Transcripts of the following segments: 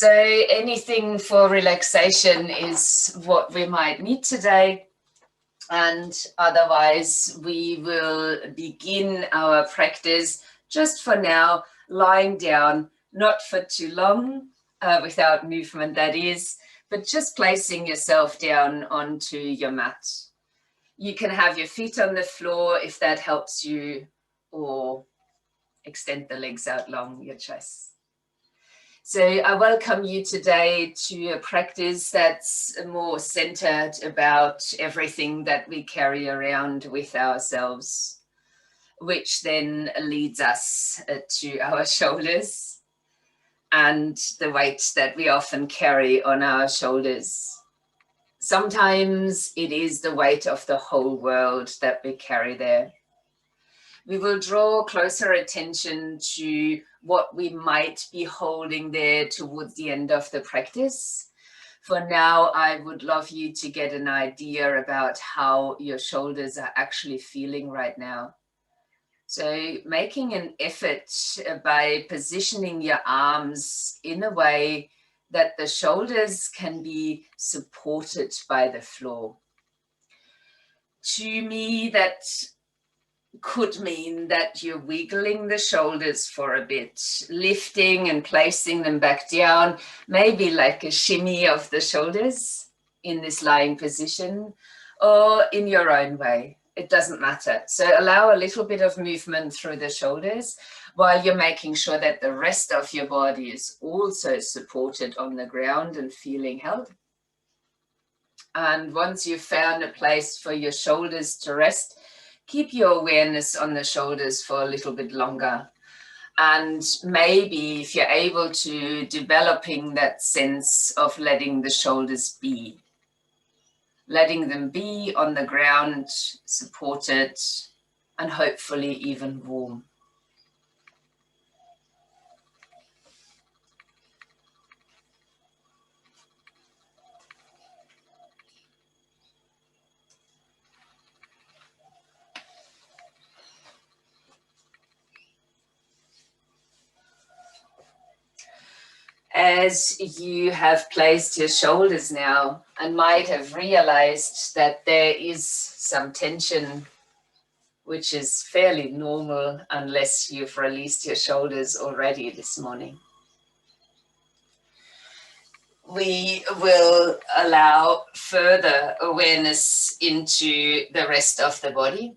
So anything for relaxation is what we might need today. And otherwise, we will begin our practice just for now, lying down, not for too long, without movement that is, but just placing yourself down onto your mat. You can have your feet on the floor if that helps you, or extend the legs out long, your choice. So I welcome you today to a practice that's more centered about everything that we carry around with ourselves, which then leads us to our shoulders and the weight that we often carry on our shoulders. Sometimes it is the weight of the whole world that we carry there. We will draw closer attention to what we might be holding there towards the end of the practice. For now, I would love you to get an idea about how your shoulders are actually feeling right now. So making an effort by positioning your arms in a way that the shoulders can be supported by the floor. To me, that could mean that you're wiggling the shoulders for a bit, lifting and placing them back down, maybe like a shimmy of the shoulders in this lying position, or in your own way. It doesn't matter. So allow a little bit of movement through the shoulders while you're making sure that the rest of your body is also supported on the ground and feeling held. And once you've found a place for your shoulders to rest, keep your awareness on the shoulders for a little bit longer. And maybe if you're able to, developing that sense of letting the shoulders be. Letting them be on the ground, supported, and hopefully even warm. As you have placed your shoulders now and might have realized that there is some tension, which is fairly normal unless you've released your shoulders already this morning. We will allow further awareness into the rest of the body.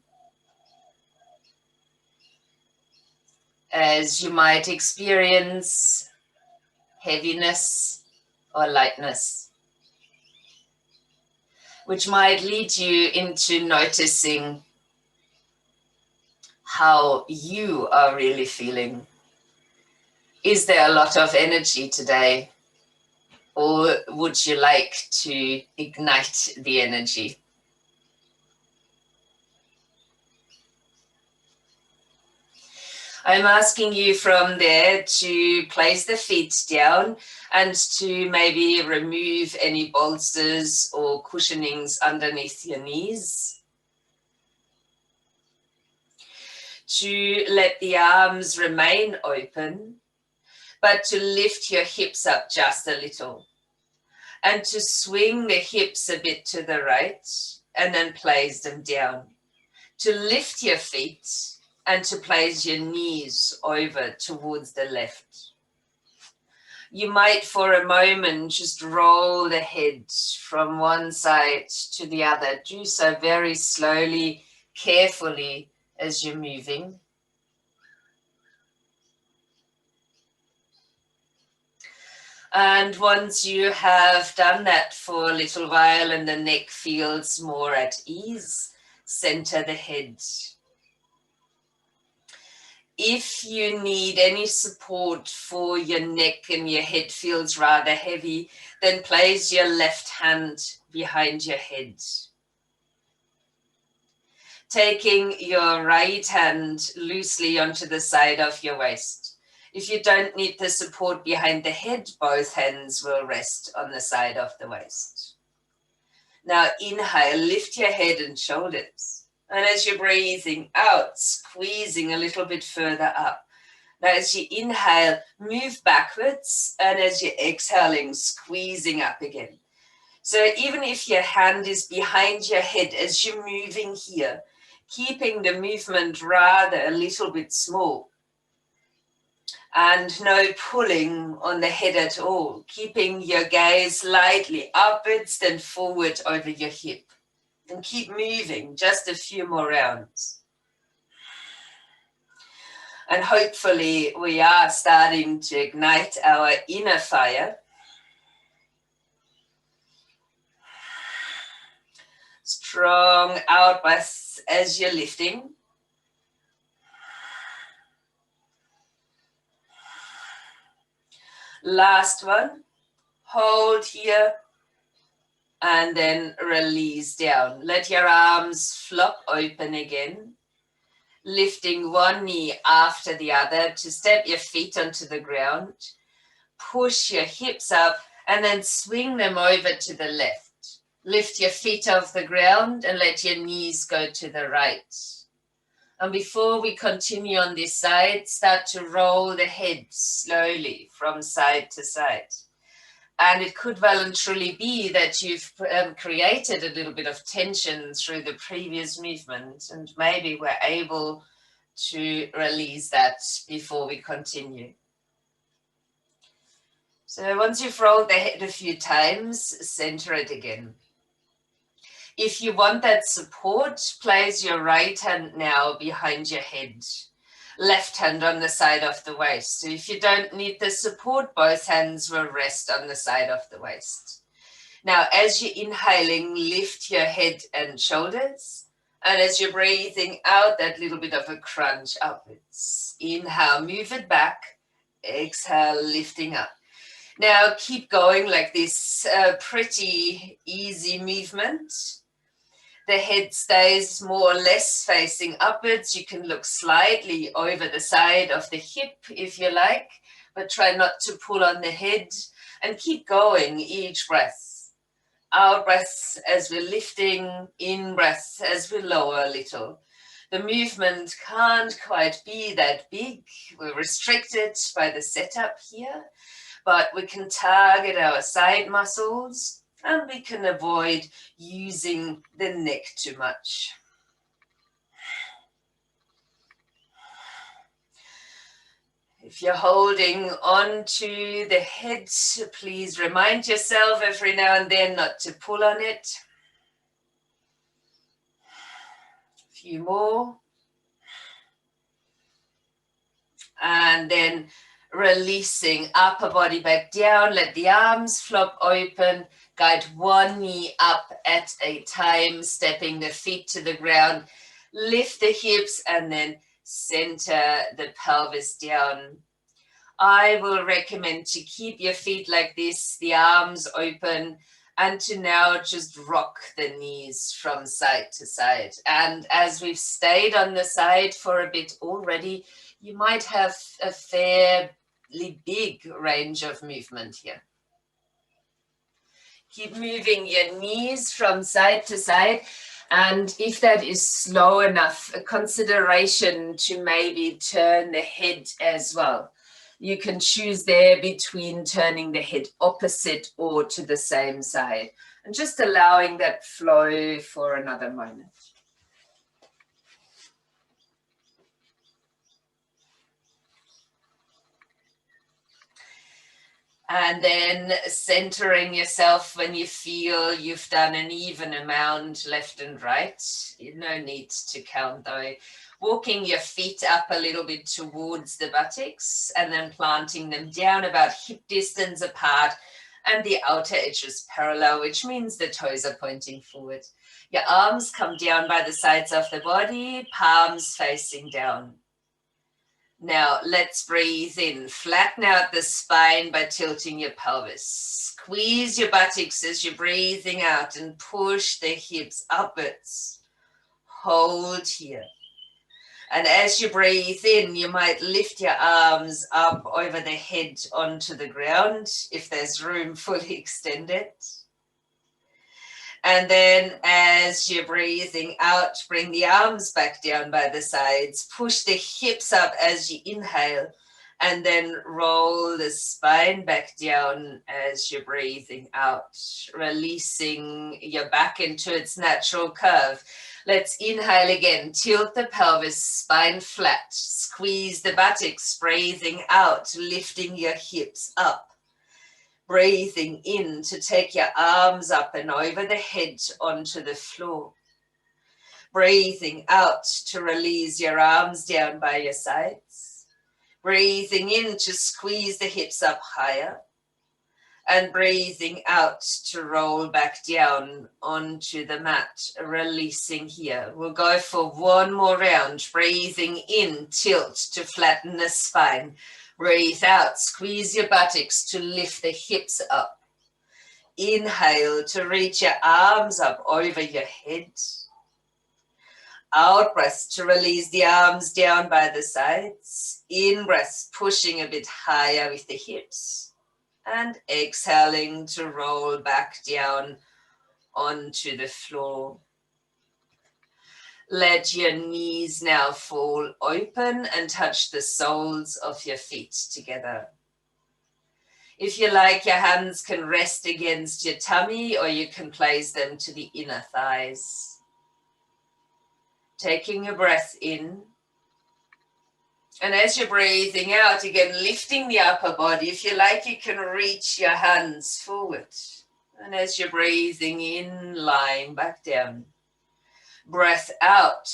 As you might experience heaviness or lightness, which might lead you into noticing how you are really feeling. Is there a lot of energy today, or would you like to ignite the energy? I'm asking you from there to place the feet down and to maybe remove any bolsters or cushionings underneath your knees. To let the arms remain open, but to lift your hips up just a little. And to swing the hips a bit to the right and then place them down. To lift your feet and to place your knees over towards the left. You might for a moment just roll the head from one side to the other. Do so very slowly, carefully as you're moving. And once you have done that for a little while and the neck feels more at ease, center the head. If you need any support for your neck and your head feels rather heavy, then place your left hand behind your head. Taking your right hand loosely onto the side of your waist. If you don't need the support behind the head, both hands will rest on the side of the waist. Now inhale, lift your head and shoulders. And as you're breathing out, squeezing a little bit further up. Now, as you inhale, move backwards, and as you're exhaling, squeezing up again. So even if your hand is behind your head as you're moving here, keeping the movement rather a little bit small. And no pulling on the head at all, keeping your gaze slightly upwards, then forward over your hip. And keep moving, just a few more rounds. And hopefully we are starting to ignite our inner fire. Strong out breaths as you're lifting. Last one. Hold here and then release down. Let your arms flop open again. Lifting one knee after the other to step your feet onto the ground. Push your hips up and then swing them over to the left. Lift your feet off the ground and let your knees go to the right. And before we continue on this side, start to roll the head slowly from side to side. And it could well and truly be that you've created a little bit of tension through the previous movement, and maybe we're able to release that before we continue. So once you've rolled the head a few times, center it again. If you want that support, place your right hand now behind your head. Left hand on the side of the waist. So if you don't need the support, both hands will rest on the side of the waist. Now, as you're inhaling, lift your head and shoulders. And as you're breathing out, that little bit of a crunch upwards. Inhale, move it back. Exhale, lifting up. Now, keep going like this, pretty easy movement. The head stays more or less facing upwards. You can look slightly over the side of the hip if you like, but try not to pull on the head and keep going each breath. Out breath as we're lifting, in breath as we lower a little. The movement can't quite be that big. We're restricted by the setup here, but we can target our side muscles and we can avoid using the neck too much. If you're holding on to the head, please remind yourself every now and then not to pull on it. A few more. And then releasing upper body back down. Let the arms flop open. Guide one knee up at a time, stepping the feet to the ground. Lift the hips and then center the pelvis down. I will recommend to keep your feet like this, the arms open, and to now just rock the knees from side to side. And as we've stayed on the side for a bit already, you might have a fairly big range of movement here. Keep moving your knees from side to side. And if that is slow enough, a consideration to maybe turn the head as well. You can choose there between turning the head opposite or to the same side. And just allowing that flow for another moment. And then centering yourself when you feel you've done an even amount left and right. No need to count though. Walking your feet up a little bit towards the buttocks and then planting them down about hip distance apart and the outer edges parallel, which means the toes are pointing forward. Your arms come down by the sides of the body, palms facing down. Now let's breathe in. Flatten out the spine by tilting your pelvis. Squeeze your buttocks as you're breathing out and push the hips upwards. Hold here. And as you breathe in, you might lift your arms up over the head onto the ground if there's room, fully extended. And then as you're breathing out, bring the arms back down by the sides. Push the hips up as you inhale And then roll the spine back down as you're breathing out, releasing your back into its natural curve. Let's inhale again, tilt the pelvis, spine flat, squeeze the buttocks, breathing out, lifting your hips up. Breathing in to take your arms up and over the head onto the floor. Breathing out to release your arms down by your sides. Breathing in to squeeze the hips up higher. And breathing out to roll back down onto the mat, releasing here. We'll go for one more round. Breathing in, tilt to flatten the spine. Breathe out, squeeze your buttocks to lift the hips up. Inhale to reach your arms up over your head. Out breath to release the arms down by the sides. In breath, pushing a bit higher with the hips. And exhaling to roll back down onto the floor. Let your knees now fall open and touch the soles of your feet together. If you like, your hands can rest against your tummy or you can place them to the inner thighs. Taking a breath in. And as you're breathing out, again, lifting the upper body. If you like, you can reach your hands forward. And as you're breathing in, lying back down. Breath out,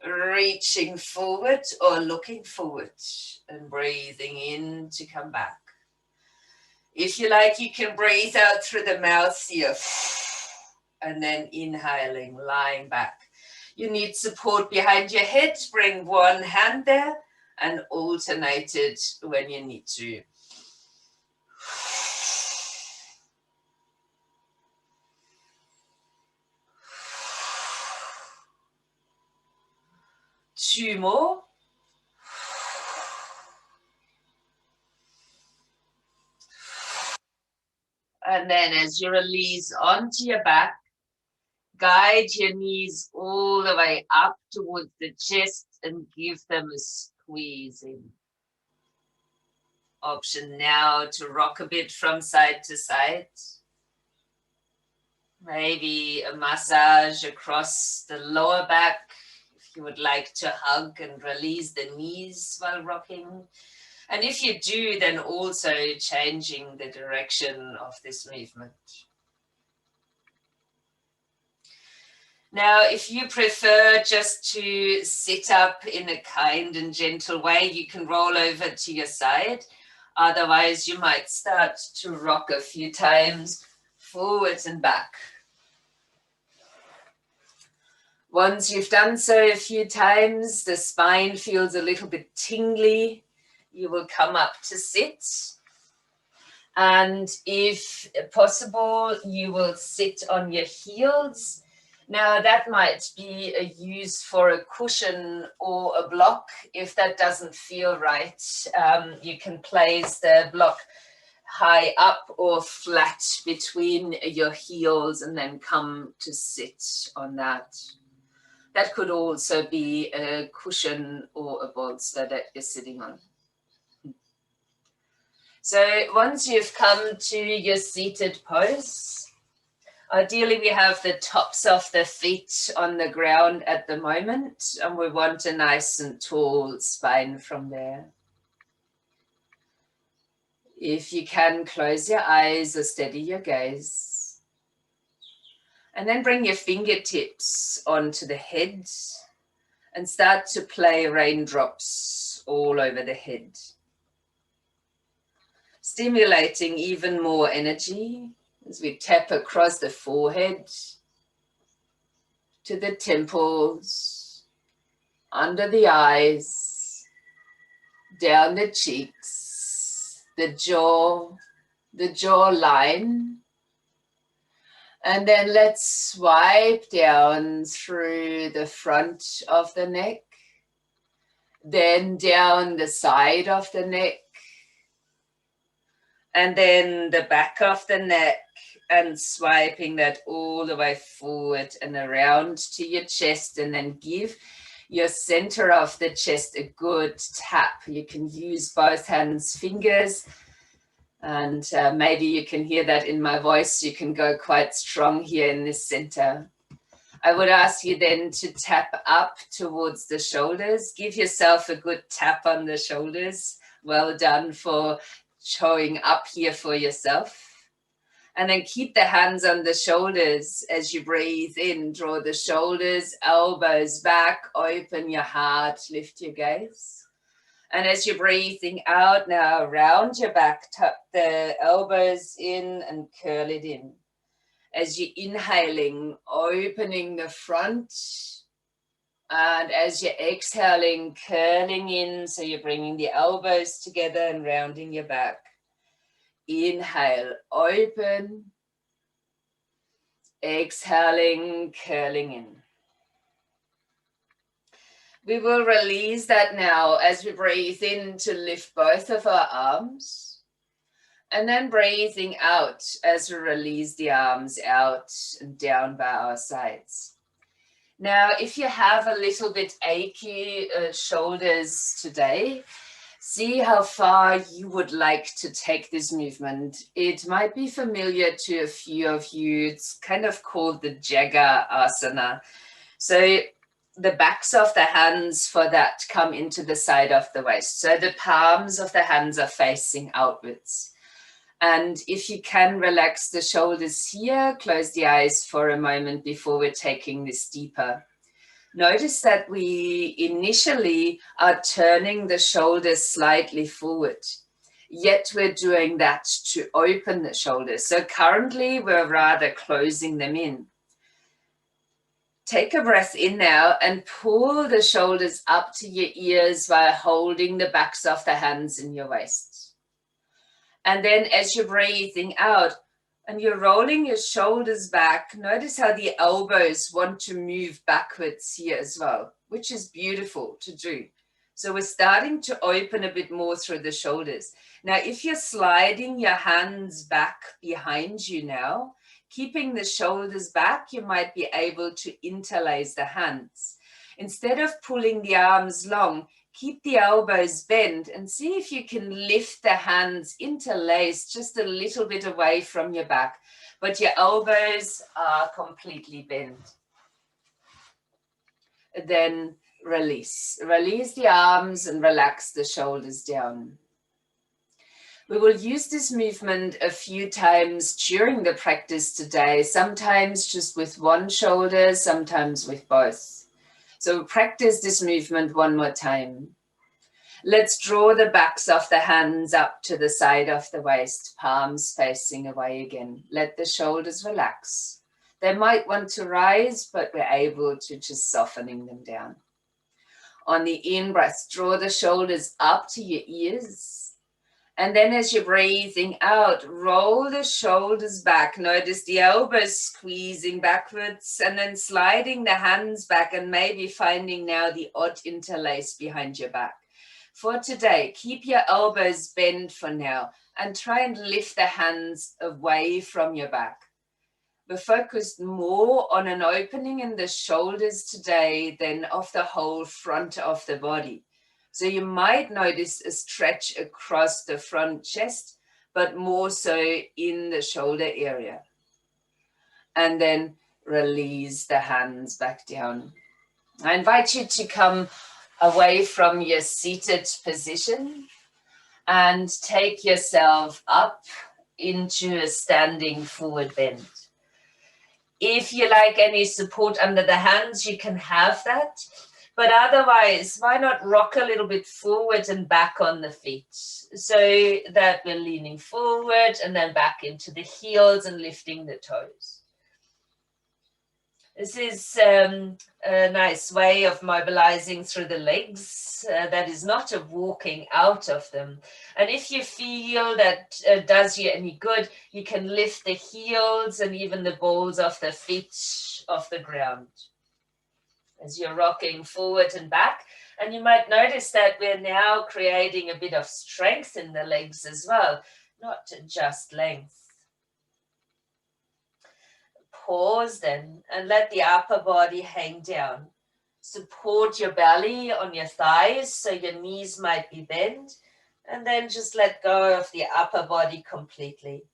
reaching forward or looking forward. And breathing in to come back. If you like, you can breathe out through the mouth here. And then inhaling, lying back. You need support behind your head. Bring one hand there. And alternate it when you need to. Two more. And then as you release onto your back, guide your knees all the way up towards the chest and give them a squeeze in. Option now to rock a bit from side to side. Maybe a massage across the lower back if you would like to hug and release the knees while rocking. And if you do, then also changing the direction of this movement. Now, if you prefer just to sit up in a kind and gentle way, you can roll over to your side. Otherwise, you might start to rock a few times forwards and back. Once you've done so a few times, the spine feels a little bit tingly. You will come up to sit. And if possible, you will sit on your heels. Now that might be a use for a cushion or a block. If that doesn't feel right, you can place the block high up or flat between your heels and then come to sit on that. That could also be a cushion or a bolster that you're sitting on. So once you've come to your seated pose, ideally we have the tops of the feet on the ground at the moment, and we want a nice and tall spine from there. If you can, close your eyes or steady your gaze. And then bring your fingertips onto the head and start to play raindrops all over the head. Stimulating even more energy as we tap across the forehead to the temples, under the eyes, down the cheeks, the jawline. And then let's swipe down through the front of the neck, then down the side of the neck, and then the back of the neck, and swiping that all the way forward and around to your chest, and then give your center of the chest a good tap. You can use both hands, fingers, and maybe you can hear that in my voice. You can go quite strong here in this center. I would ask you then to tap up towards the shoulders. Give yourself a good tap on the shoulders. Well done for showing up here for yourself. And then keep the hands on the shoulders as you breathe in. Draw the shoulders, elbows back, open your heart, lift your gaze. And as you're breathing out now, round your back, tuck the elbows in and curl it in. As you're inhaling, opening the front. And as you're exhaling, curling in, so you're bringing the elbows together and rounding your back. Inhale, open. Exhaling, curling in. We will release that now as we breathe in to lift both of our arms. And then breathing out as we release the arms out and down by our sides. Now, if you have a little bit achy shoulders today, see how far you would like to take this movement. It might be familiar to a few of you. It's kind of called the Jagga Asana. So the backs of the hands for that come into the side of the waist. So the palms of the hands are facing outwards. And if you can relax the shoulders here, close the eyes for a moment before we're taking this deeper. Notice that we initially are turning the shoulders slightly forward, yet we're doing that to open the shoulders. So currently we're rather closing them in. Take a breath in now and pull the shoulders up to your ears while holding the backs of the hands in your waist. And then as you're breathing out and you're rolling your shoulders back, notice how the elbows want to move backwards here as well, which is beautiful to do. So we're starting to open a bit more through the shoulders. Now, if you're sliding your hands back behind you now, keeping the shoulders back, you might be able to interlace the hands. Instead of pulling the arms long, keep the elbows bent and see if you can lift the hands interlaced just a little bit away from your back, but your elbows are completely bent. Then release. Release the arms and relax the shoulders down. We will use this movement a few times during the practice today, sometimes just with one shoulder, sometimes with both. So practice this movement one more time. Let's draw the backs of the hands up to the side of the waist, palms facing away again. Let the shoulders relax. They might want to rise, but we're able to just softening them down. On the in-breath, draw the shoulders up to your ears. And then as you're breathing out, roll the shoulders back. Notice the elbows squeezing backwards and then sliding the hands back and maybe finding now the odd interlace behind your back. For today, keep your elbows bent for now and try and lift the hands away from your back. We're focused more on an opening in the shoulders today than of the whole front of the body. So you might notice a stretch across the front chest, but more so in the shoulder area. And then release the hands back down. I invite you to come away from your seated position and take yourself up into a standing forward bend. If you like any support under the hands, you can have that. But otherwise, why not rock a little bit forward and back on the feet so that we're leaning forward and then back into the heels and lifting the toes. This is a nice way of mobilizing through the legs that is not a walking out of them. And if you feel that does you any good, you can lift the heels and even the balls of the feet off the ground as you're rocking forward and back. And you might notice that we're now creating a bit of strength in the legs as well, not just length. Pause then and let the upper body hang down. Support your belly on your thighs, so your knees might be bent, and then just let go of the upper body completely.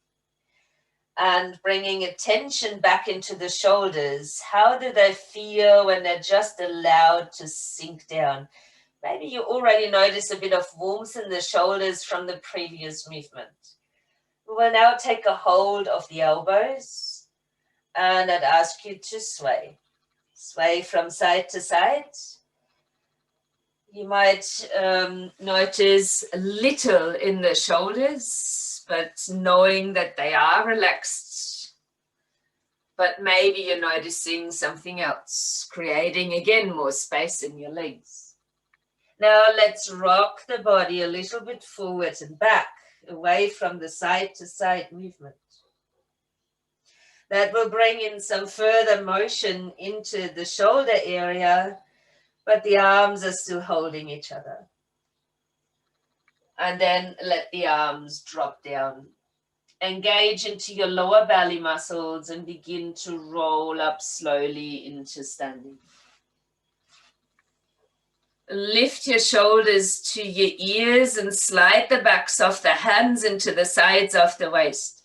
And bringing attention back into the shoulders. How do they feel when they're just allowed to sink down? Maybe you already notice a bit of warmth in the shoulders from the previous movement. We will now take a hold of the elbows, and I'd ask you to sway. Sway from side to side. You might notice a little in the shoulders, but knowing that they are relaxed. But maybe you're noticing something else, creating again more space in your legs. Now let's rock the body a little bit forward and back, away from the side to side movement. That will bring in some further motion into the shoulder area, but the arms are still holding each other. And then let the arms drop down. Engage into your lower belly muscles and begin to roll up slowly into standing. Lift your shoulders to your ears and slide the backs of the hands into the sides of the waist.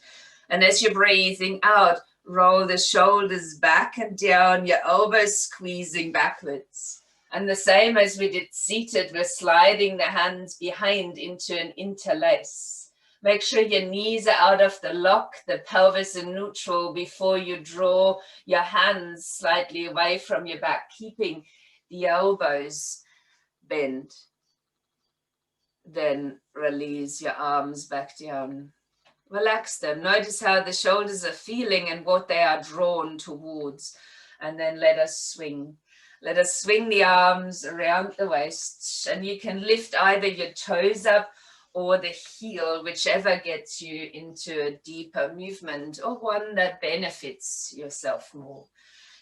And as you're breathing out, roll the shoulders back and down, your elbows squeezing backwards. And the same as we did seated, we're sliding the hands behind into an interlace. Make sure your knees are out of the lock, the pelvis in neutral before you draw your hands slightly away from your back, keeping the elbows bent. Then release your arms back down. Relax them. Notice how the shoulders are feeling and what they are drawn towards. And then let us swing. Let us swing the arms around the waist. And you can lift either your toes up or the heel, whichever gets you into a deeper movement or one that benefits yourself more.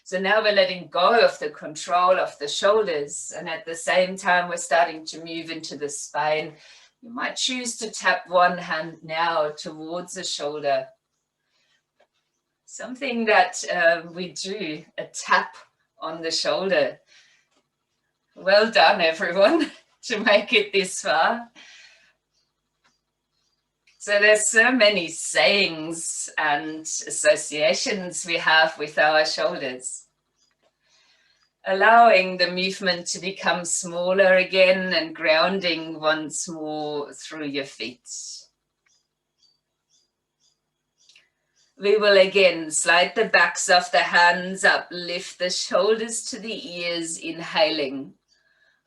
So now we're letting go of the control of the shoulders. And at the same time, we're starting to move into the spine. You might choose to tap one hand now towards the shoulder. Something that we do, a tap on the shoulder. Well done, everyone, to make it this far. So there's so many sayings and associations we have with our shoulders. Allowing the movement to become smaller again and grounding once more through your feet. We will again slide the backs of the hands up, lift the shoulders to the ears, inhaling.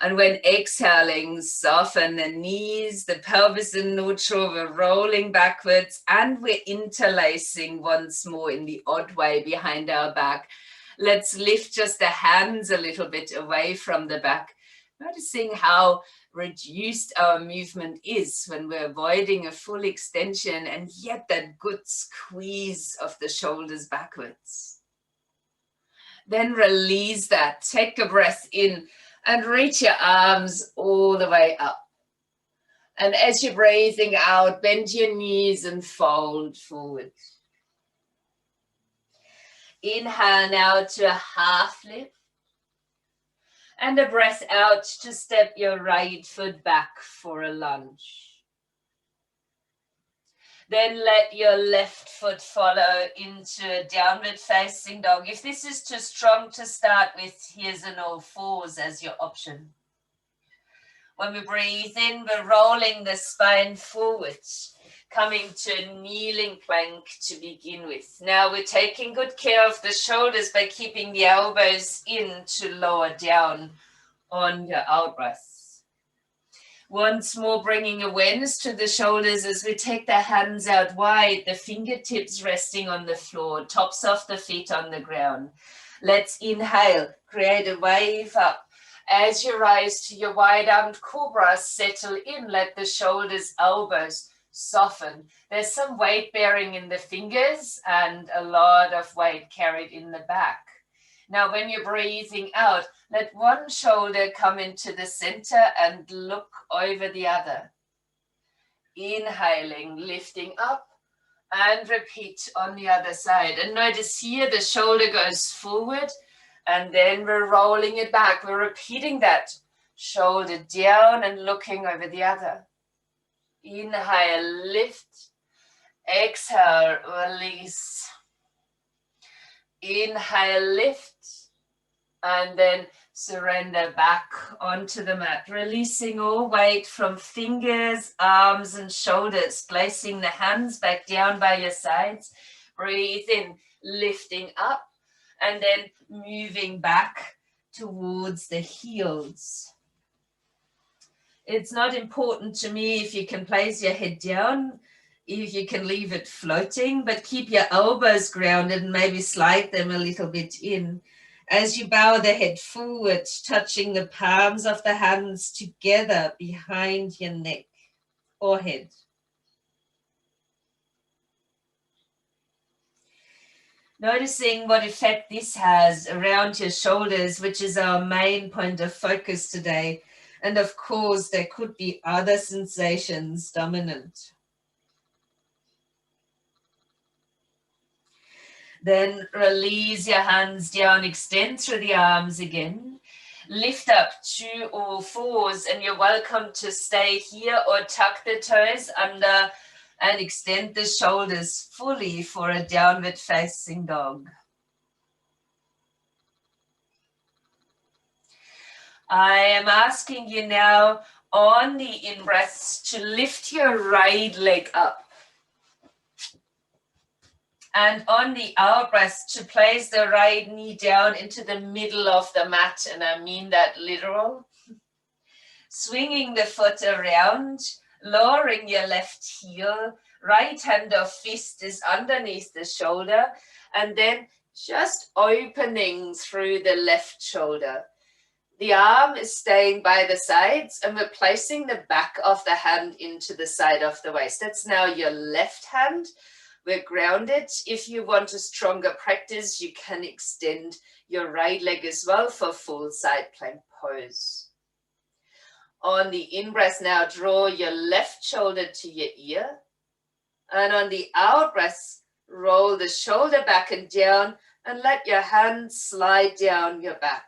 And when exhaling, soften the knees, the pelvis in neutral, we're rolling backwards and we're interlacing once more in the odd way behind our back. Let's lift just the hands a little bit away from the back, noticing how reduced our movement is when we're avoiding a full extension and yet that good squeeze of the shoulders backwards. Then release that, take a breath in and reach your arms all the way up. And as you're breathing out, bend your knees and fold forward. Inhale now to a half lift. And a breath out to step your right foot back for a lunge. Then let your left foot follow into a downward facing dog. If this is too strong to start with, here's an all fours as your option. When we breathe in, we're rolling the spine forward, coming to a kneeling plank to begin with. Now we're taking good care of the shoulders by keeping the elbows in to lower down on your out-breath. Once more, bringing awareness to the shoulders as we take the hands out wide, the fingertips resting on the floor, tops of the feet on the ground. Let's inhale, create a wave up. As you rise to your wide-armed cobra, settle in, let the shoulders, elbows soften. There's some weight bearing in the fingers and a lot of weight carried in the back. Now, when you're breathing out, let one shoulder come into the center and look over the other. Inhaling, lifting up, and repeat on the other side. And notice here the shoulder goes forward And then we're rolling it back. We're repeating that. Shoulder down and looking over the other. Inhale, lift. Exhale, release. Inhale, lift. And then surrender back onto the mat, releasing all weight from fingers, arms, and shoulders, placing the hands back down by your sides. Breathe in, lifting up, and then moving back towards the heels. It's not important to me if you can place your head down, if you can leave it floating, but keep your elbows grounded and maybe slide them a little bit in. As you bow the head forward, touching the palms of the hands together behind your neck or head. Noticing what effect this has around your shoulders, which is our main point of focus today. And of course, there could be other sensations dominant. Then release your hands down, extend through the arms again. Lift up to all fours, and you're welcome to stay here or tuck the toes under and extend the shoulders fully for a downward facing dog. I am asking you now on the in-breaths to lift your right leg up. And on the out-breaths to place the right knee down into the middle of the mat. And I mean that literal. Swinging the foot around, lowering your left heel. Right hand or fist is underneath the shoulder. And then just opening through the left shoulder. The arm is staying by the sides, and we're placing the back of the hand into the side of the waist. That's now your left hand. We're grounded. If you want a stronger practice, you can extend your right leg as well for full side plank pose. On the in-breath now, draw your left shoulder to your ear. And on the out-breath, roll the shoulder back and down and let your hands slide down your back.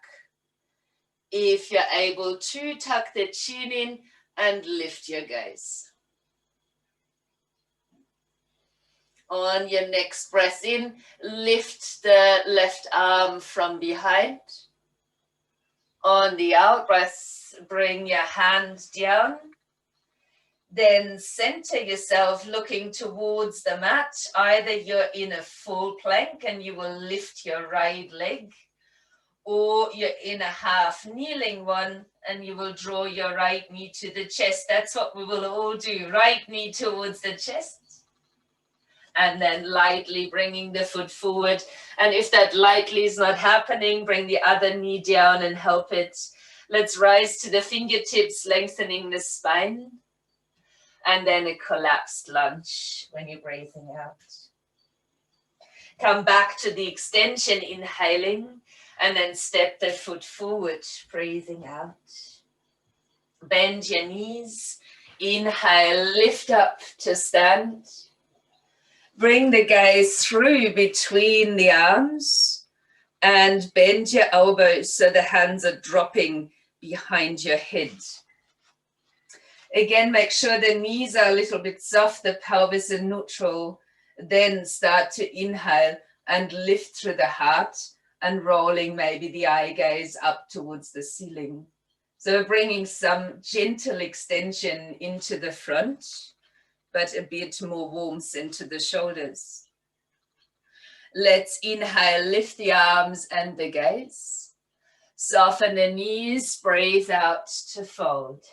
If you're able to, tuck the chin in and lift your gaze. On your next breath in, lift the left arm from behind. On the out breath, bring your hand down. Then center yourself looking towards the mat. Either you're in a full plank and you will lift your right leg, or you're in a half kneeling one and you will draw your right knee to the chest. That's what we will all do. Right knee towards the chest. And then lightly bringing the foot forward. And if that lightly is not happening, bring the other knee down and help it. Let's rise to the fingertips, lengthening the spine. And then a collapsed lunge when you're breathing out. Come back to the extension, inhaling, and then step the foot forward, breathing out. Bend your knees, inhale, lift up to stand. Bring the gaze through between the arms and bend your elbows so the hands are dropping behind your head. Again, make sure the knees are a little bit soft, the pelvis is neutral. Then start to inhale and lift through the heart and rolling maybe the eye gaze up towards the ceiling. So bringing some gentle extension into the front, but a bit more warmth into the shoulders. Let's inhale, lift the arms and the gaze. Soften the knees, breathe out to fold.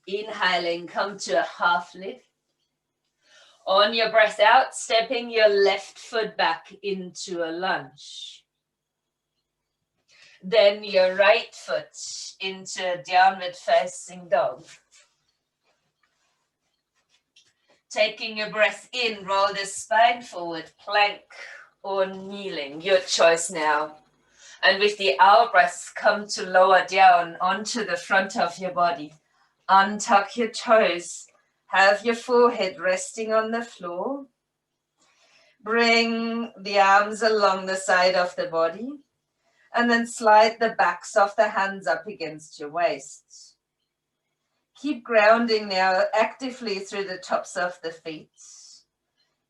Inhaling, come to a half lift. On your breath out, stepping your left foot back into a lunge. Then your right foot into a downward facing dog. Taking your breath in, roll the spine forward, plank or kneeling, your choice now. And with the out breath, come to lower down onto the front of your body. Untuck your toes, have your forehead resting on the floor. Bring the arms along the side of the body and then slide the backs of the hands up against your waist. Keep grounding now actively through the tops of the feet.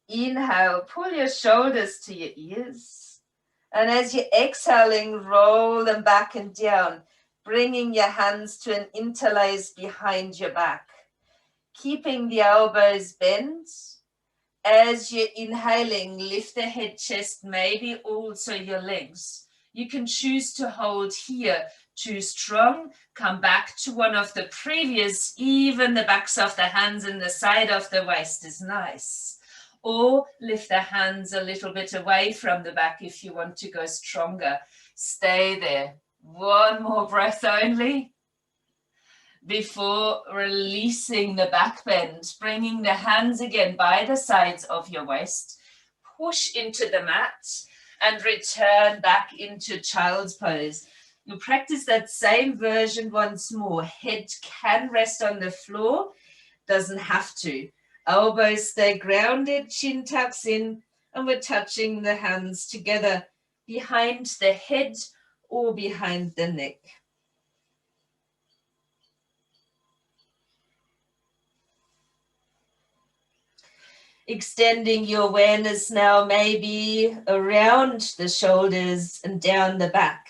Inhale, pull your shoulders to your ears. And as you're exhaling, roll them back and down, bringing your hands to an interlace behind your back. Keeping the elbows bent. As you're inhaling, lift the head, chest, maybe also your legs. You can choose to hold here, too strong, come back to one of the previous, even the backs of the hands and the side of the waist is nice. Or lift the hands a little bit away from the back if you want to go stronger. Stay there. One more breath only. Before releasing the back bend, bringing the hands again by the sides of your waist, push into the mat and return back into child's pose. You practice that same version once more. Head can rest on the floor, doesn't have to. Elbows stay grounded, chin tucks in, and we're touching the hands together behind the head or behind the neck. Extending your awareness now maybe around the shoulders and down the back.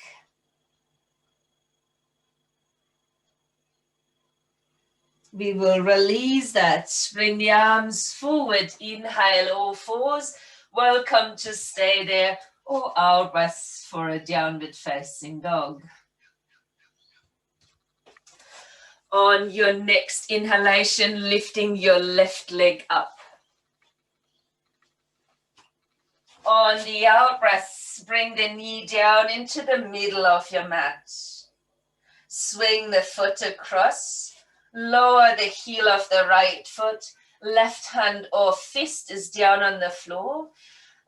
We will release that. Bring the arms forward. Inhale, all fours. Welcome to stay there or our breath for a downward facing dog. On your next inhalation, lifting your left leg up. On the out breath, bring the knee down into the middle of your mat. Swing the foot across. Lower the heel of the right foot. Left hand or fist is down on the floor.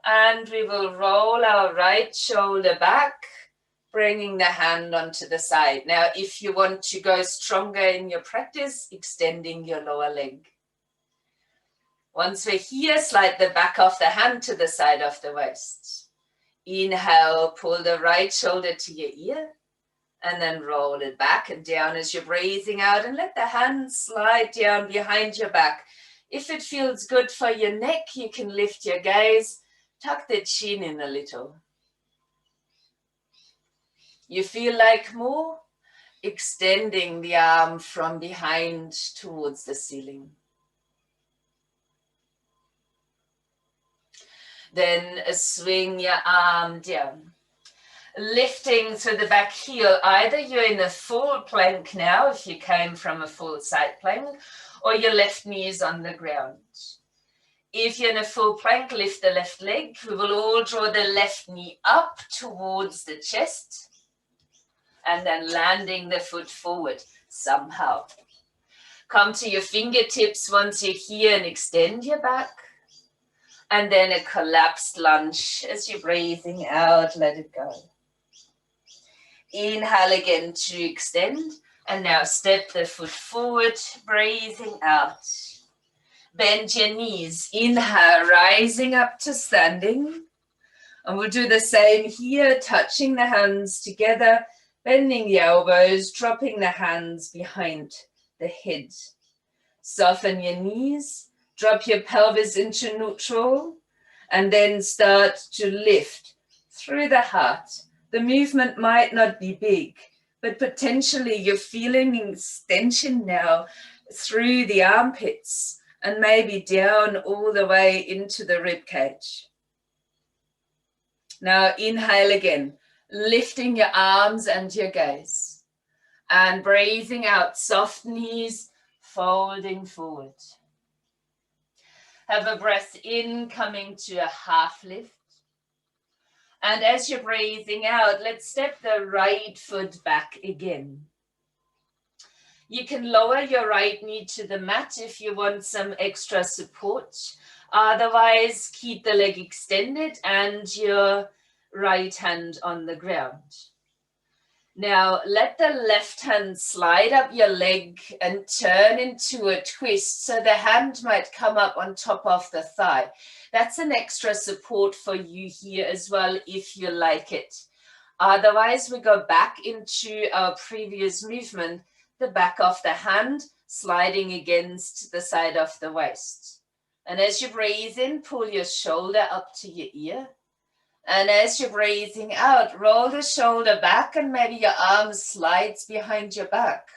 And we will roll our right shoulder back, bringing the hand onto the side. Now, if you want to go stronger in your practice, extending your lower leg. Once we're here, slide the back of the hand to the side of the waist. Inhale, pull the right shoulder to your ear and then roll it back and down as you're breathing out, and let the hand slide down behind your back. If it feels good for your neck, you can lift your gaze, tuck the chin in a little. You feel like more? Extending the arm from behind towards the ceiling. Then swing your arm down. Lifting through the back heel. Either you're in a full plank now, if you came from a full side plank, or your left knee is on the ground. If you're in a full plank, lift the left leg. We will all draw the left knee up towards the chest and then landing the foot forward somehow. Come to your fingertips once you're here and extend your back. And then a collapsed lunge as you're breathing out, let it go. Inhale again to extend. And now step the foot forward, breathing out. Bend your knees. Inhale, rising up to standing. And we'll do the same here, touching the hands together, bending the elbows, dropping the hands behind the head. Soften your knees. Drop your pelvis into neutral and then start to lift through the heart. The movement might not be big, but potentially you're feeling extension now through the armpits and maybe down all the way into the rib cage. Now inhale again, lifting your arms and your gaze and breathing out, soft knees, folding forward. Have a breath in, coming to a half lift. And as you're breathing out, let's step the right foot back again. You can lower your right knee to the mat if you want some extra support. Otherwise, keep the leg extended and your right hand on the ground. Now let the left hand slide up your leg and turn into a twist so the hand might come up on top of the thigh. That's an extra support for you here as well if you like it. Otherwise, we go back into our previous movement, the back of the hand sliding against the side of the waist. And as you breathe in, pull your shoulder up to your ear. And as you're breathing out, roll the shoulder back and maybe your arm slides behind your back.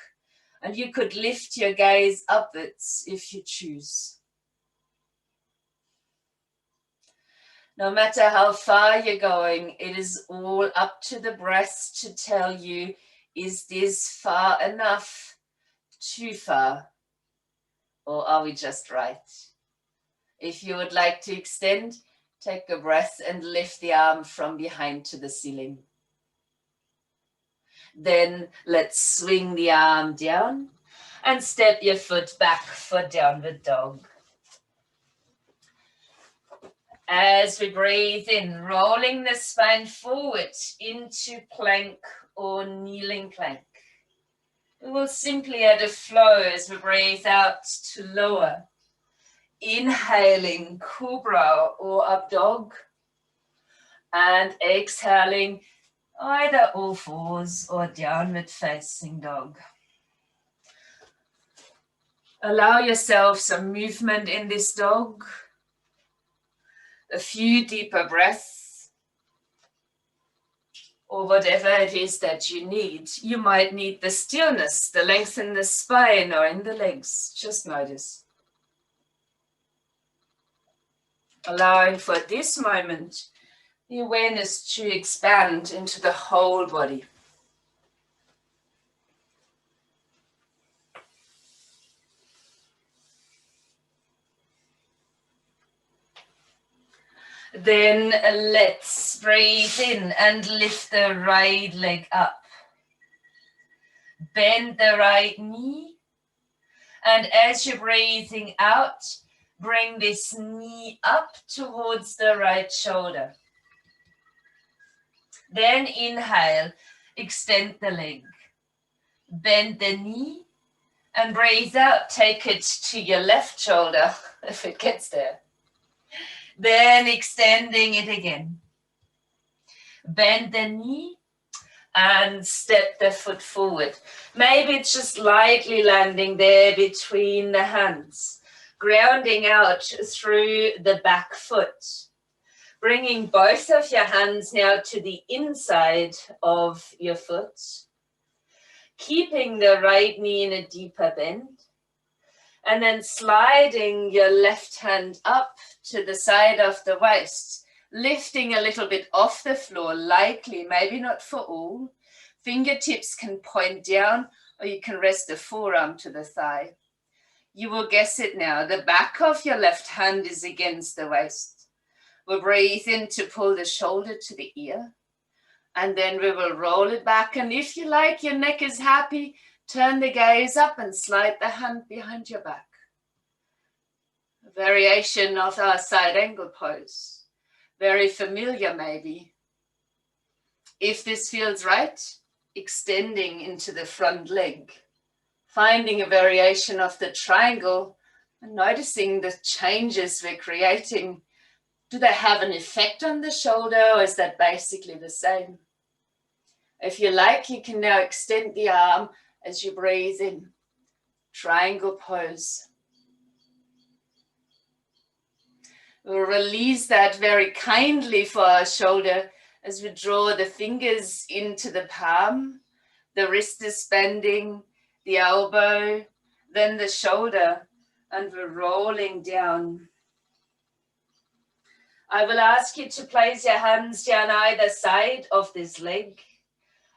And you could lift your gaze upwards if you choose. No matter how far you're going, it is all up to the breath to tell you, is this far enough, too far, or are we just right? If you would like to extend, take a breath and lift the arm from behind to the ceiling. Then let's swing the arm down and step your foot back for downward dog. As we breathe in, rolling the spine forward into plank or kneeling plank. We will simply add a flow as we breathe out to lower. Inhaling cobra or up dog, and exhaling either all fours or downward facing dog. Allow yourself some movement in this dog, a few deeper breaths, or whatever it is that you need. You might need the stillness, the length in the spine or in the legs. Just notice. Allowing for this moment the awareness to expand into the whole body. Then let's breathe in and lift the right leg up. Bend the right knee. And as you're breathing out, bring this knee up towards the right shoulder. Then inhale, extend the leg. Bend the knee and breathe out. Take it to your left shoulder if it gets there. Then extending it again. Bend the knee and step the foot forward. Maybe it's just lightly landing there between the hands. Grounding out through the back foot. Bringing both of your hands now to the inside of your foot. Keeping the right knee in a deeper bend. And then sliding your left hand up to the side of the waist. Lifting a little bit off the floor, lightly, maybe not for all. Fingertips can point down or you can rest the forearm to the thigh. You will guess it now. The back of your left hand is against the waist. We'll breathe in to pull the shoulder to the ear. And then we will roll it back. And if you like, your neck is happy, turn the gaze up and slide the hand behind your back. A variation of our side angle pose. Very familiar maybe. If this feels right, extending into the front leg. Finding a variation of the triangle and noticing the changes we're creating. Do they have an effect on the shoulder or is that basically the same? If you like, you can now extend the arm as you breathe in. Triangle pose. We'll release that very kindly for our shoulder as we draw the fingers into the palm. The wrist is bending. The elbow, then the shoulder, and we're rolling down. I will ask you to place your hands down either side of this leg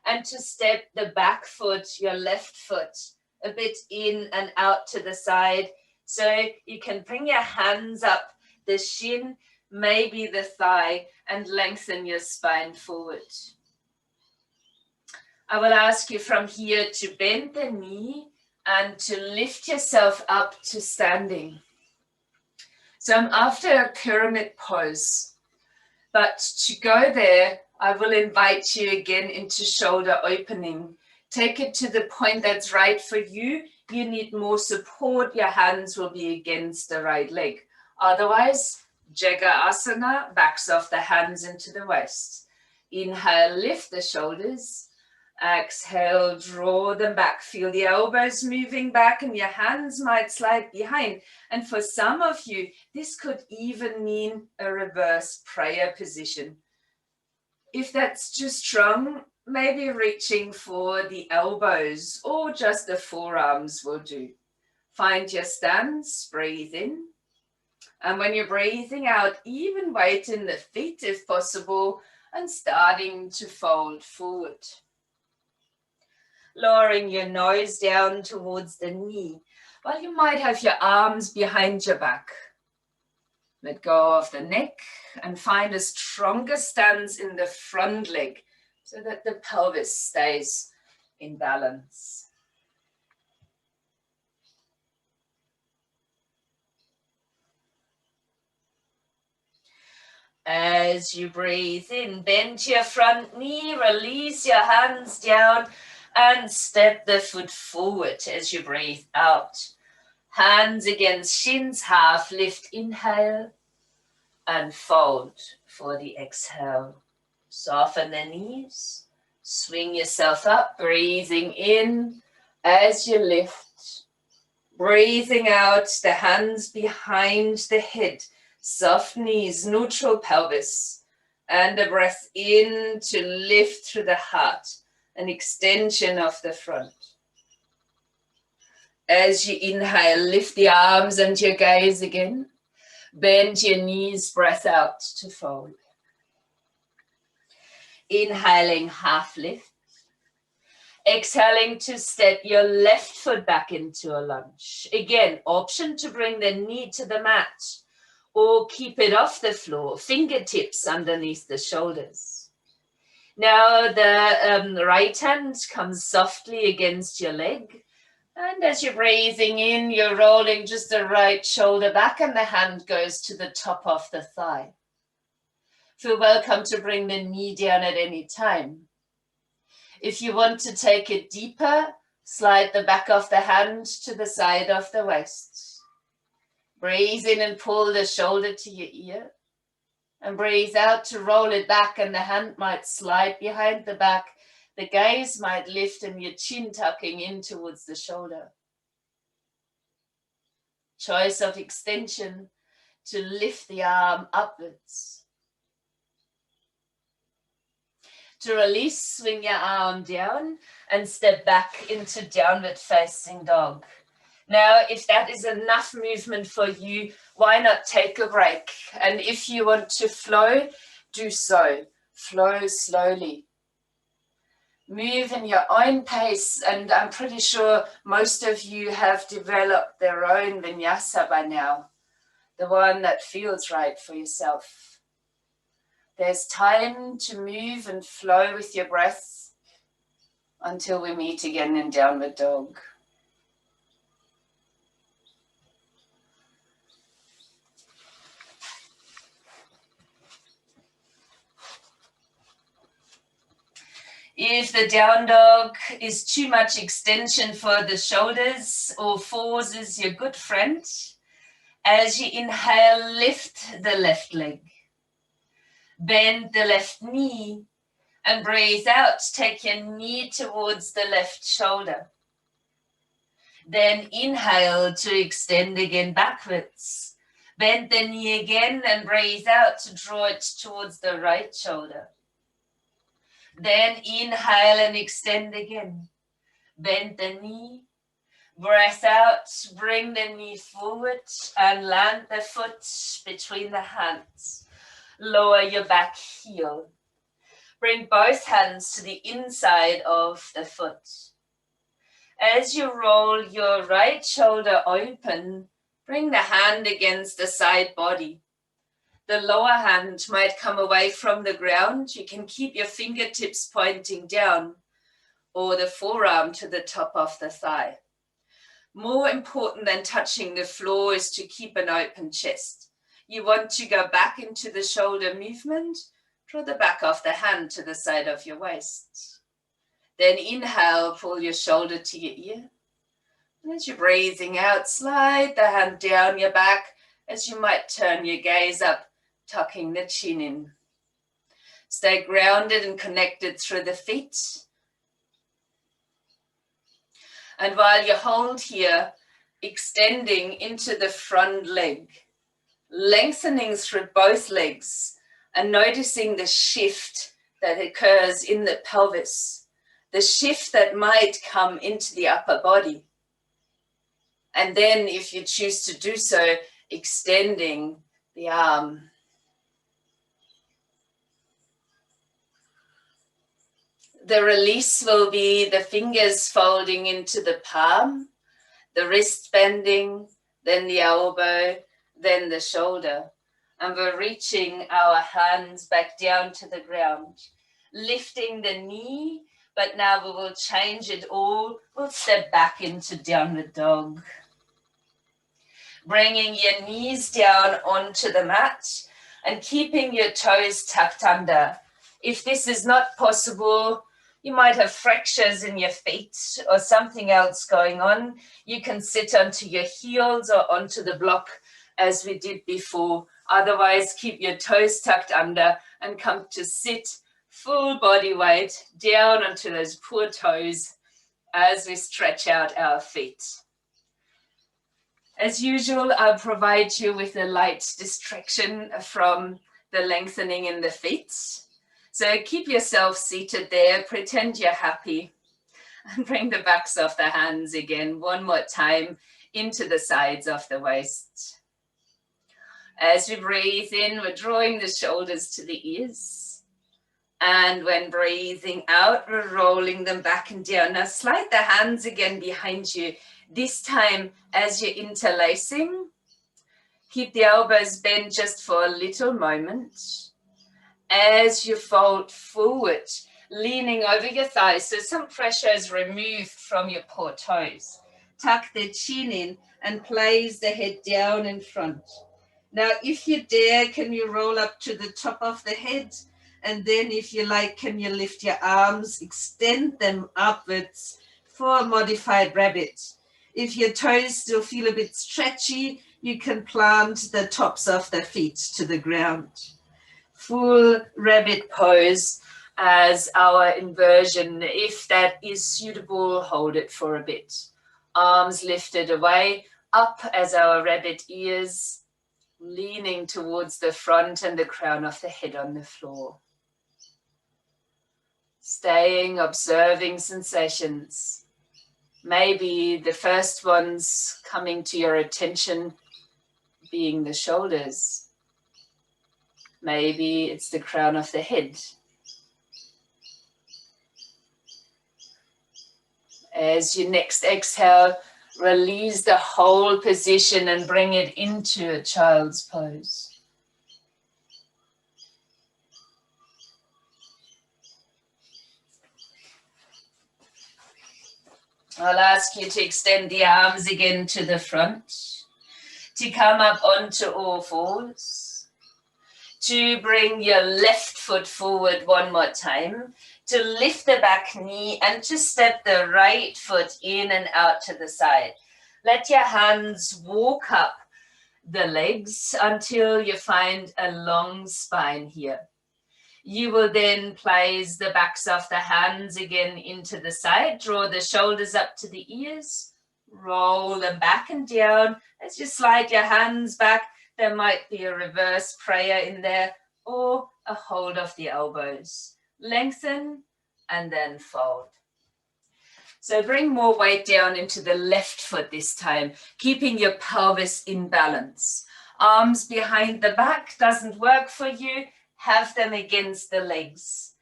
and to step the back foot, your left foot, a bit in and out to the side. So you can bring your hands up, the shin, maybe the thigh, and lengthen your spine forward. I will ask you from here to bend the knee and to lift yourself up to standing. So I'm after a pyramid pose, but to go there, I will invite you again into shoulder opening. Take it to the point that's right for you. You need more support. Your hands will be against the right leg. Otherwise, Jagasana, backs of the hands into the waist. Inhale, lift the shoulders. Exhale, draw them back. Feel the elbows moving back and your hands might slide behind. And for some of you, this could even mean a reverse prayer position. If that's too strong, maybe reaching for the elbows or just the forearms will do. Find your stance, breathe in. And when you're breathing out, even weight in the feet if possible, and starting to fold forward. Lowering your nose down towards the knee, while you might have your arms behind your back. Let go of the neck and find a stronger stance in the front leg so that the pelvis stays in balance. As you breathe in, bend your front knee, release your hands down and step the foot forward as you breathe out. Hands against shins, half lift, inhale, and fold for the exhale. Soften the knees, swing yourself up, breathing in as you lift. Breathing out, the hands behind the head, soft knees, neutral pelvis, and a breath in to lift through the heart, an extension of the front. As you inhale, lift the arms and your gaze again. Bend your knees, breath out to fold. Inhaling, half lift. Exhaling to step your left foot back into a lunge. Again, option to bring the knee to the mat or keep it off the floor, fingertips underneath the shoulders. Now the right hand comes softly against your leg. And as you're breathing in, you're rolling just the right shoulder back and the hand goes to the top of the thigh. Feel welcome to bring the knee down at any time. If you want to take it deeper, slide the back of the hand to the side of the waist. Breathe in and pull the shoulder to your ear. And breathe out to roll it back and the hand might slide behind the back. The gaze might lift and your chin tucking in towards the shoulder. Choice of extension to lift the arm upwards. To release, swing your arm down and step back into downward facing dog. Now, if that is enough movement for you, why not take a break? And if you want to flow, do so. Flow slowly. Move in your own pace, and I'm pretty sure most of you have developed their own vinyasa by now, the one that feels right for yourself. There's time to move and flow with your breath until we meet again in downward dog. If the down dog is too much extension for the shoulders or forces your good friend, as you inhale, lift the left leg. Bend the left knee and breathe out. Take your knee towards the left shoulder. Then inhale to extend again backwards. Bend the knee again and breathe out to draw it towards the right shoulder. Then inhale and extend again. Bend the knee. Breath out, bring the knee forward and land the foot between the hands. Lower your back heel. Bring both hands to the inside of the foot. As you roll your right shoulder open, bring the hand against the side body. The lower hand might come away from the ground. You can keep your fingertips pointing down or the forearm to the top of the thigh. More important than touching the floor is to keep an open chest. You want to go back into the shoulder movement. Draw the back of the hand to the side of your waist. Then inhale, pull your shoulder to your ear. And as you're breathing out, slide the hand down your back as you might turn your gaze up, tucking the chin in. Stay grounded and connected through the feet. And while you hold here, extending into the front leg, lengthening through both legs and noticing the shift that occurs in the pelvis, the shift that might come into the upper body. And then if you choose to do so, extending the arm. The release will be the fingers folding into the palm, the wrist bending, then the elbow, then the shoulder. And we're reaching our hands back down to the ground, lifting the knee, but now we will change it all. We'll step back into downward dog. Bringing your knees down onto the mat and keeping your toes tucked under. If this is not possible, you might have fractures in your feet or something else going on. You can sit onto your heels or onto the block as we did before. Otherwise, keep your toes tucked under and come to sit full body weight down onto those poor toes as we stretch out our feet. As usual, I'll provide you with a light distraction from the lengthening in the feet. So keep yourself seated there, pretend you're happy, and bring the backs of the hands again one more time into the sides of the waist. As we breathe in, we're drawing the shoulders to the ears. And when breathing out, we're rolling them back and down. Now slide the hands again behind you. This time, as you're interlacing, keep the elbows bent just for a little moment. As you fold forward, leaning over your thighs, so some pressure is removed from your poor toes. Tuck the chin in and place the head down in front. Now, if you dare, can you roll up to the top of the head? And then if you like, can you lift your arms, extend them upwards for a modified rabbit. If your toes still feel a bit stretchy, you can plant the tops of the feet to the ground. Full rabbit pose as our inversion. If that is suitable, hold it for a bit. Arms lifted away, up as our rabbit ears, leaning towards the front and the crown of the head on the floor. Staying, observing sensations. Maybe the first ones coming to your attention being the shoulders. Maybe it's the crown of the head. As you next exhale, release the whole position and bring it into a child's pose. I'll ask you to extend the arms again to the front, to come up onto all fours, to bring your left foot forward one more time, to lift the back knee and to step the right foot in and out to the side. Let your hands walk up the legs until you find a long spine here. You will then place the backs of the hands again into the side, draw the shoulders up to the ears, roll them back and down. As you slide your hands back, there might be a reverse prayer in there or a hold of the elbows. Lengthen and then fold. So bring more weight down into the left foot this time, keeping your pelvis in balance. Arms behind the back doesn't work for you. Have them against the legs.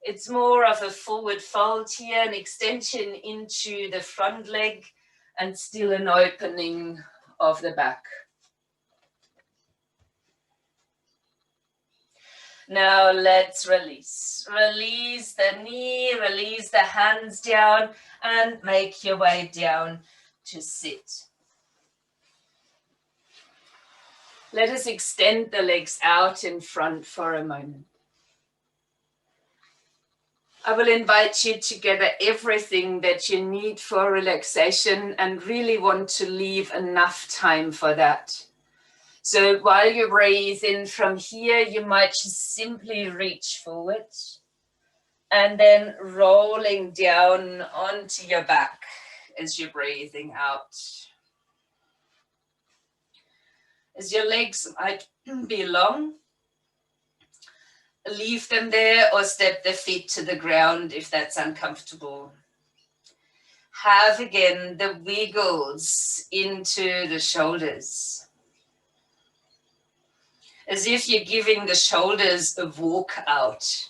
It's more of a forward fold here, an extension into the front leg, and still an opening of the back. Now let's release. Release the knee, release the hands down, and make your way down to sit. Let us extend the legs out in front for a moment. I will invite you to gather everything that you need for relaxation and really want to leave enough time for that. So while you breathe in from here, you might just simply reach forward and then rolling down onto your back as you're breathing out. As your legs might be long, leave them there or step the feet to the ground if that's uncomfortable. Have again the wiggles into the shoulders, as if you're giving the shoulders a walk out.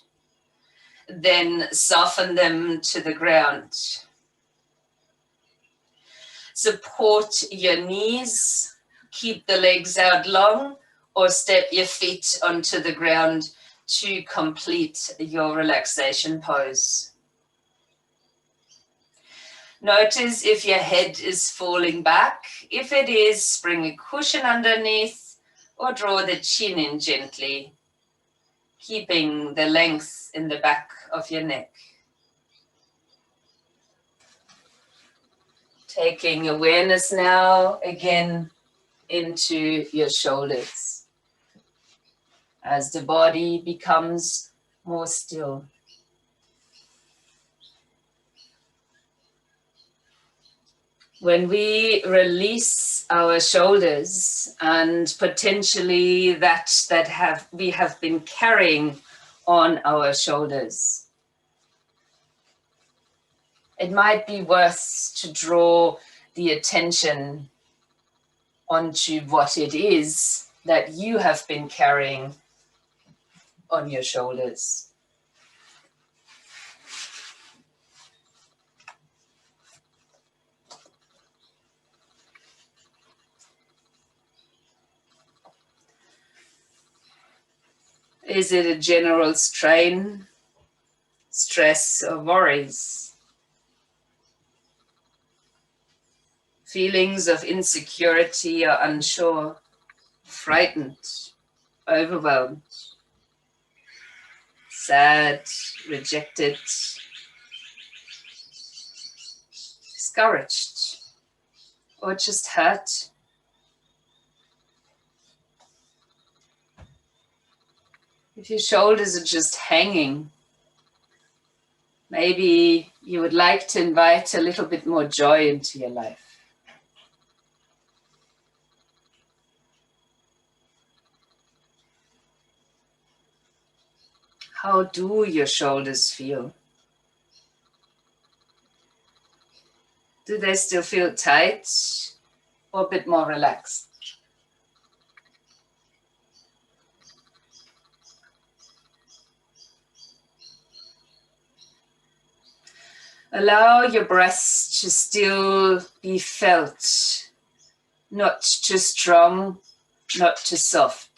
Then soften them to the ground. Support your knees, keep the legs out long, or step your feet onto the ground to complete your relaxation pose. Notice if your head is falling back. If it is, bring a cushion underneath or draw the chin in gently, keeping the length in the back of your neck. Taking awareness now again into your shoulders as the body becomes more still. When we release our shoulders and potentially that we have been carrying on our shoulders, it might be worth to draw the attention onto what it is that you have been carrying on your shoulders. Is it a general strain, stress, or worries? Feelings of insecurity or unsure, frightened, overwhelmed, sad, rejected, discouraged, or just hurt? If your shoulders are just hanging, maybe you would like to invite a little bit more joy into your life. How do your shoulders feel? Do they still feel tight or a bit more relaxed? Allow your breath to still be felt, not too strong, not too soft.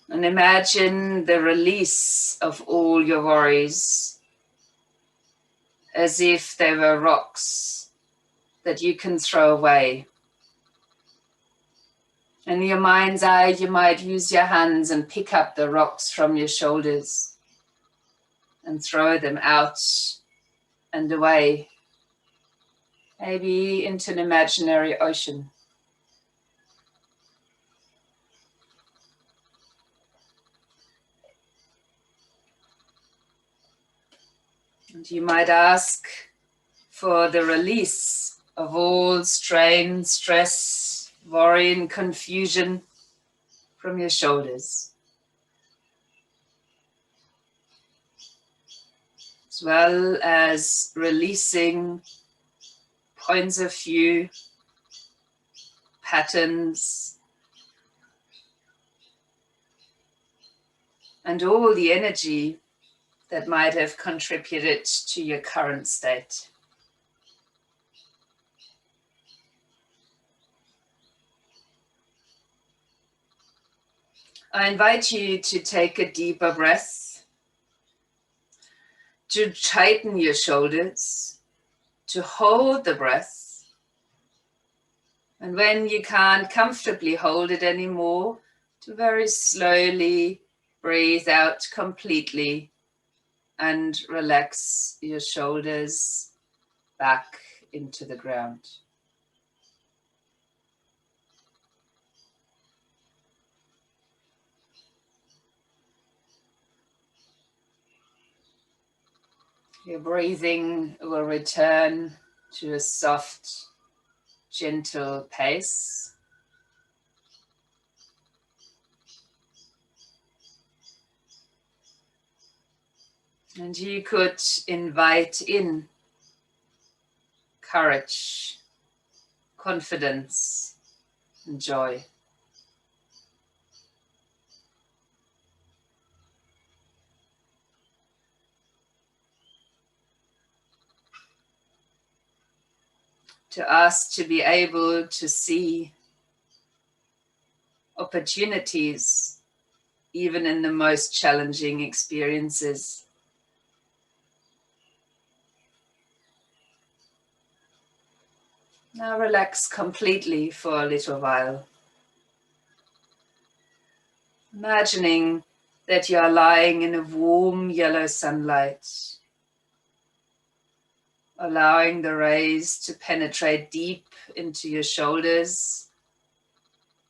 And imagine the release of all your worries, as if they were rocks that you can throw away. In your mind's eye, you might use your hands and pick up the rocks from your shoulders and throw them out and away, maybe into an imaginary ocean. And you might ask for the release of all strain, stress, worry, and confusion from your shoulders, as well as releasing points of view, patterns, and all the energy that might have contributed to your current state. I invite you to take a deeper breath, to tighten your shoulders, to hold the breath. And when you can't comfortably hold it anymore, to very slowly Breathe out completely and relax your shoulders back into the ground. Your breathing will return to a soft, gentle pace. And you could invite in courage, confidence, and joy. To ask to be able to see opportunities even in the most challenging experiences. Now relax completely for a little while. Imagining that you are lying in a warm yellow sunlight, allowing the rays to penetrate deep into your shoulders,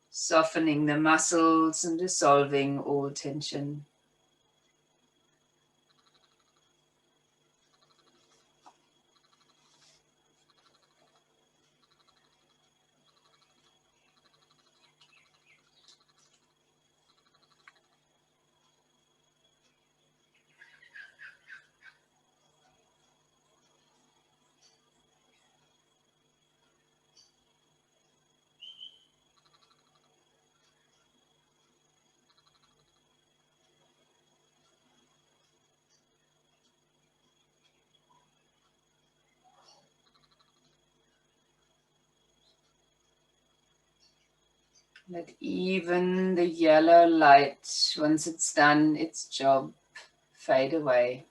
softening the muscles and dissolving all tension. Let even the yellow light, once it's done its job, fade away.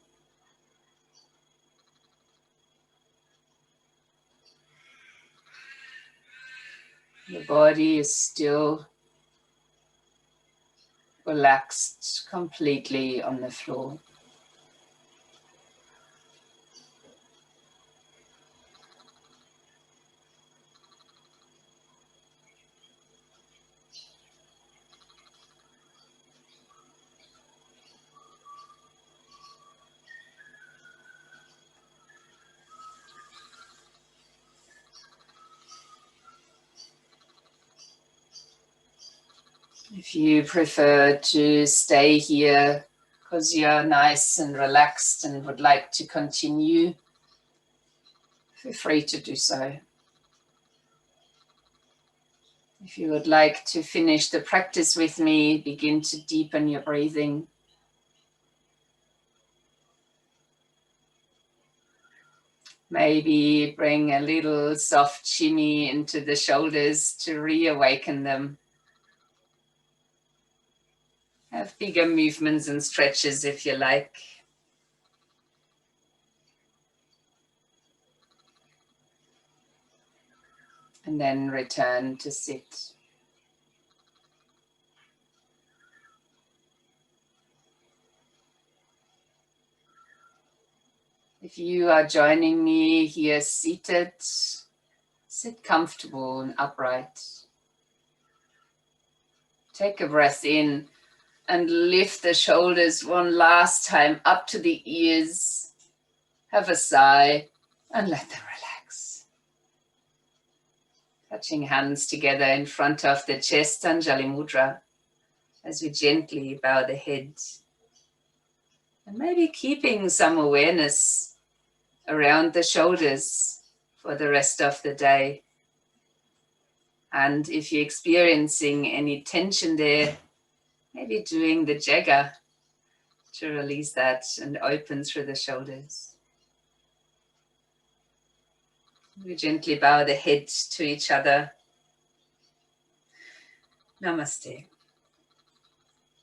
The body is still relaxed completely on the floor. If you prefer to stay here because you're nice and relaxed and would like to continue, feel free to do so. If you would like to finish the practice with me, begin to deepen your breathing. Maybe bring a little soft shimmy into the shoulders to reawaken them. Have bigger movements and stretches if you like. And then return to sit. If you are joining me here seated, sit comfortable and upright. Take a breath in and lift the shoulders one last time up to the ears. Have a sigh and let them relax. Touching hands together in front of the chest, Anjali Mudra, as we gently bow the head. And maybe keeping some awareness around the shoulders for the rest of the day. And if you're experiencing any tension there, maybe doing the jagger to release that and open through the shoulders. We gently bow the head to each other. Namaste.